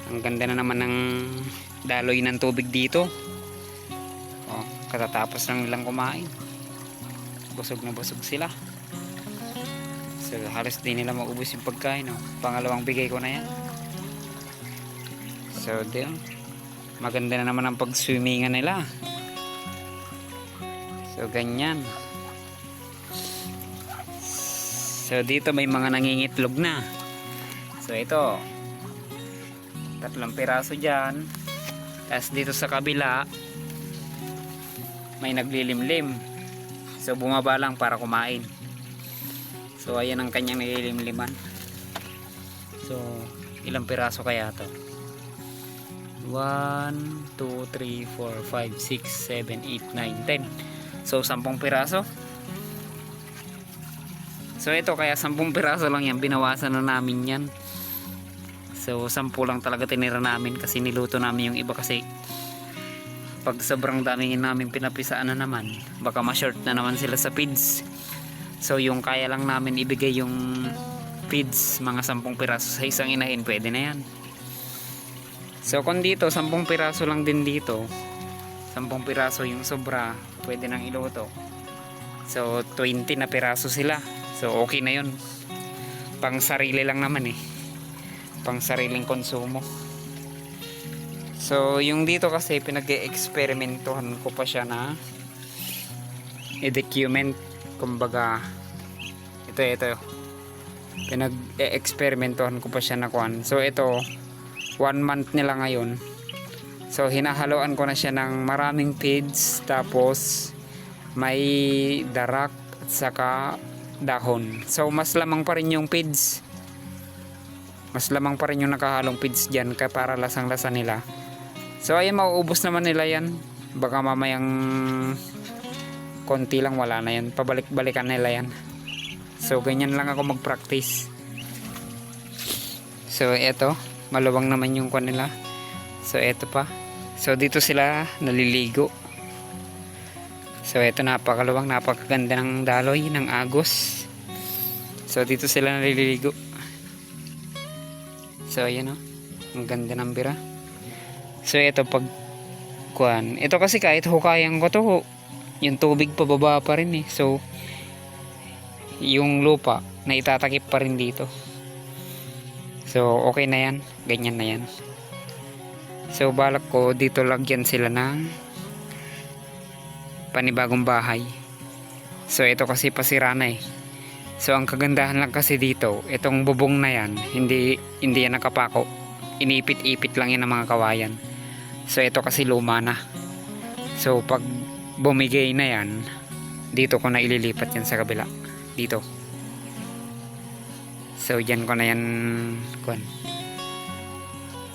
Ang ganda na naman ng daloy ng tubig dito. Oh, katatapos lang nilang kumain. Busog na busog sila. So halos di nila maubos yung pagkain. Oh. Pangalawang bigay ko na yan. So din, maganda na naman ang pag-swimmingan nila. So ganyan. So dito may mga nangingitlog na. So ito, 3 piraso dyan. Tapos dito sa kabila may naglilimlim. So bumaba lang para kumain. So ayan ang kanyang nililimliman. So ilang piraso kaya to? 1, 2, 3, 4, 5, 6, 7, 8, 9, 10. So 10 piraso. So ito kaya 10 piraso lang yan. Binawasan na namin yan. So 10 lang talaga tinira namin kasi niluto namin yung iba kasi pag sobrang daming namin pinapisaan na naman baka ma-short na naman sila sa feeds. So yung kaya lang namin ibigay yung feeds mga 10 piraso sa isang inahin, pwede na yan. So kung dito 10 piraso lang din dito, 10 piraso yung sobra pwede nang iluto. So 20 na piraso sila. So okay na yun. Pang sarili lang naman eh, pang sariling konsumo. So yung dito kasi pinag-e-experimentuhan ko pa siya na i-document, kumbaga ito pinag-e-experimentuhan ko pa siya na kuan. So ito 1 month nila ngayon. So hinahaluan ko na siya ng maraming feeds, tapos may darak at saka dahon. So mas lamang pa rin yung feeds, mas lamang pa rin yung nakahalong feeds dyan kaya para lasang-lasa nila. So ayan, mauubos naman nila yan. Baka mamayang konti lang, wala na yan, pabalik-balikan nila yan. So ganyan lang ako mag-practice. So eto, maluwang naman yung kwan nila. So eto pa. So dito sila naliligo. So eto, napakaluwang, napakaganda ng daloy ng agos. So dito sila naliligo. So ayan o, ang ganda ng bira. So ito pag kuan, ito kasi kahit hukayan ko to, yung tubig pababa pa rin eh. So yung lupa na itatakip pa rin dito. So okay na yan, ganyan na yan. So balak ko dito lagyan sila ng panibagong bahay. So ito kasi pasira na eh. So ang kagandahan lang kasi dito, itong bubong na yan, hindi yan nakapako. Inipit-ipit lang yan ng mga kawayan. So ito kasi luma na. So pag bumigay na yan, dito ko na ililipat yan sa kabila. Dito. So dyan ko na yan kuan.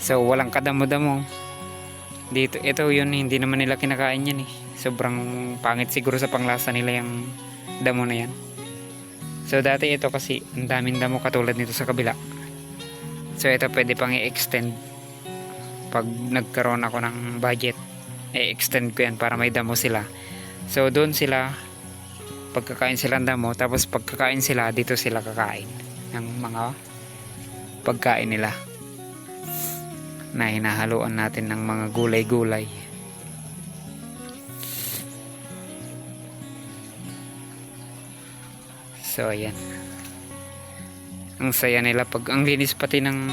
So walang kadamo-damo dito. Ito yun, hindi naman nila kinakain yan eh. Sobrang pangit siguro sa panglasa nila yung damo na yan. So dati ito kasi ang daming damo katulad nito sa kabila. So ito pwede pang i-extend. Pag nagkaroon ako ng budget, i-extend ko yan para may damo sila. So doon sila, pagkakain sila ng damo, tapos pagkakain sila, dito sila kakain ng mga pagkain nila na hinahaluan natin ng mga gulay-gulay. So ayan, ang saya nila pag ang linis pati ng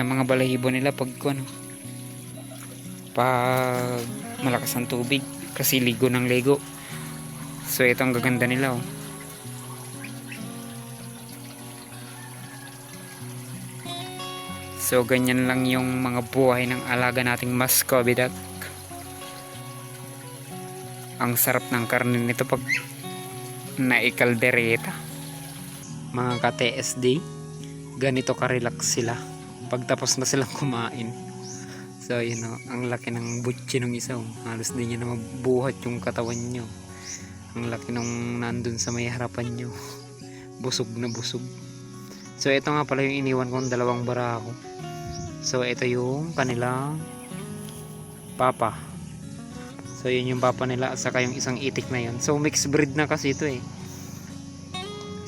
mga balahibo nila pag ano, pag malakas ang tubig kasi ligo ng ligo. So ito ang gaganda nila oh. So ganyan lang yung mga buhay ng alaga nating Muscovy duck. Ang sarap ng karne nito pag naikaldereta. Mga ka-TSD, ganito ka-relax sila pag tapos na silang kumain. So yun o, ang laki ng butchi ng isa o. Halos di nyo na mabuhat yung katawan nyo. Ang laki nung nandun sa may harapan nyo. Busog na busog. So ito nga pala yung iniwan kong 2 barako. So ito yung kanilang papa. So yun yung papa nila at saka yung isang itik na yun. So mixed breed na kasi ito eh.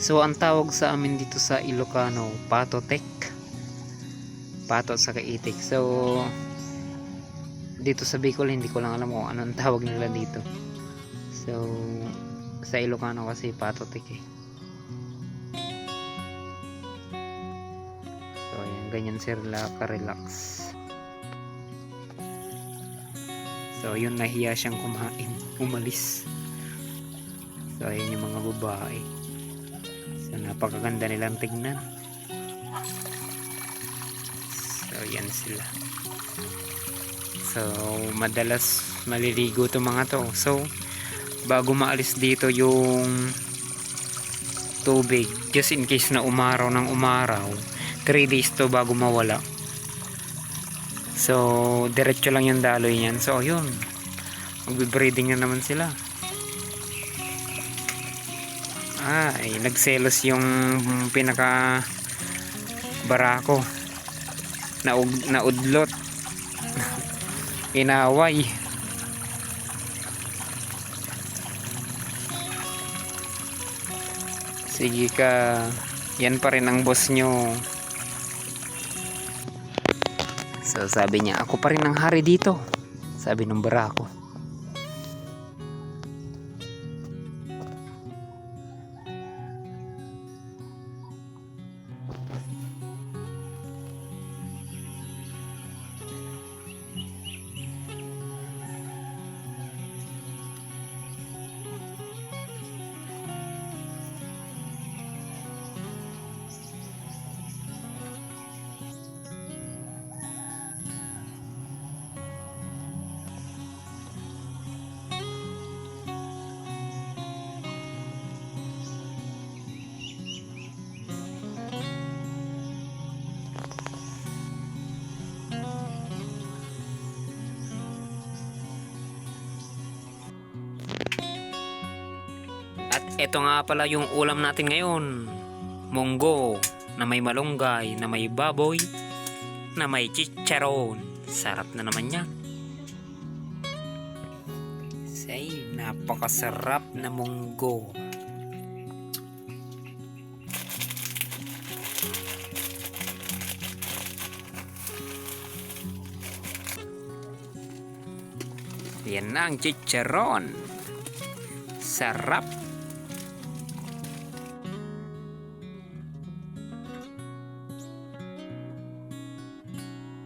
So ang tawag sa amin dito sa Ilocano, Patotek. pato sa kaitik. So dito sa Bicol hindi ko lang alam kung anong tawag nila dito. So sa Ilocano kasi patotik eh. So ayan, ganyan sila ka-relax. So yun, nahiya siyang kumain, umalis. So ayan yung mga babae. So napakaganda nilang tignan. So yan sila. So madalas maliligo to mga to. So bago maalis dito yung tubig, just in case na umaraw ng umaraw, 3 days to bago mawala. So diretso lang yung daloy niyan. So yun, magbe-breeding na naman sila. Ay, nagselos yung pinaka barako, naudlot. Inaway. Sige ka, yan pa rin ang boss nyo. So sabi niya, ako pa rin ang hari dito, sabi ng barako. At eto nga pala yung ulam natin ngayon. Munggo na may malunggay, na may baboy, na may chicharon. Sarap na naman yan. Say, napakasarap na munggo. Yan na ang chicharon. Sarap.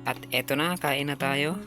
At eto na, kain na tayo.